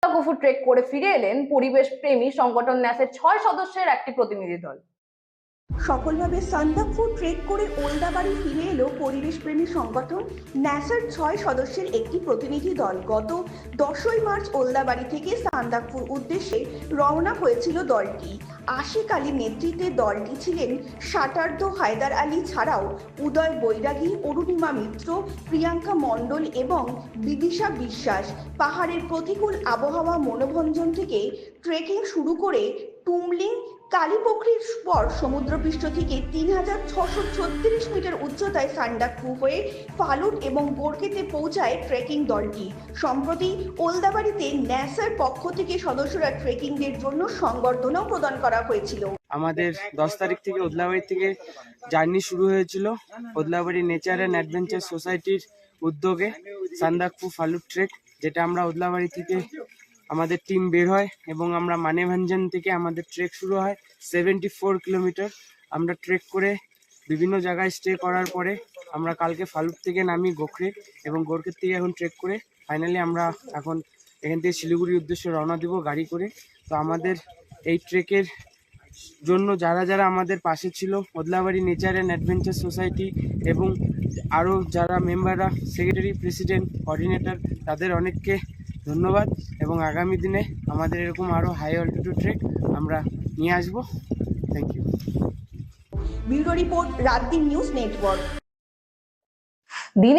Gafur trek করে ফিরে এলেন পরিবেশ প্রেমী সংগঠন ন্যাসের 6 সদস্যের একটি প্রতিনিধি দল। সফলভাবে সান্দাকফু ট্রেক করে ওলদাবাড়ি ফিরে এলো পরিবেশ প্রেমী সংগঠন ন্যাসার 6 সদস্যের একটি প্রতিনিধি দল। গত 10ই মার্চ ওলদাবাড়ি থেকে সান্দাকফুর উদ্দেশ্যে রওনা হয়েছিল দলটি। আশিক আলীর নেতৃত্বে দলটি ছিলেন শাটার্ধ হায়দার আলী ছাড়াও উদয় বৈরাগী, অরুণিমা মিত্র, প্রিয়াঙ্কা মণ্ডল এবং বিদিশা বিশ্বাস। পাহাড়ের প্রতিকূল আবহাওয়া মনোভঞ্জন থেকে ট্রেকিং শুরু করে টুমলিং কালীপোখরির পর সমুদ্রপৃষ্ঠ থেকে 3636 মিটার উচ্চতায় সান্দাকফু হয়ে ফালুট এবং গোর্কেতে পৌঁছায় ট্রেকিং দলটি। সম্প্রতি ওলদাবাড়িতে ন্যাসার পক্ষ থেকে সদস্যরা ট্রেকিংদের জন্য সংবর্ধনাও প্রদান করা হয়েছিল। আমাদের 10 তারিখ থেকে ওদলাবাড়ি থেকে জার্নি শুরু হয়েছিল। ওদলাবাড়ি নেচার অ্যান্ড অ্যাডভেঞ্চার সোসাইটির উদ্যোগে সান্দাকফু ফালুট ট্রেক, যেটা আমরা ওদলাবাড়ি থেকে আমাদের টিম বের হয় এবং আমরা মানেভাঞ্জন থেকে আমাদের ট্রেক শুরু হয় 74 কিলোমিটার। আমরা ট্রেক করে বিভিন্ন জায়গায় স্টে করার পরে আমরা কালকে ফালুট থেকে নামি গোখরে এবং গোরখের থেকে এখন ট্রেক করে ফাইনালি আমরা এখন এখান থেকে শিলিগুড়ির উদ্দেশ্যে রওনা দেব গাড়ি করে। তো আমাদের এই ট্রেকের জন্য যারা যারা আমাদের পাশে ছিল, Odlabari nature and adventure society এবং আরও যারা মেম্বাররা, সেক্রেটারি, প্রেসিডেন্ট, কোঅর্ডিনেটর, তাদের অনেককে ধন্যবাদ। এবং আগামী দিনে আমাদের এরকম আরও হাই অল্টিটিউড ট্রেক আমরা নিয়ে আসবো। Thank you. Bureau report, Raatdin news network.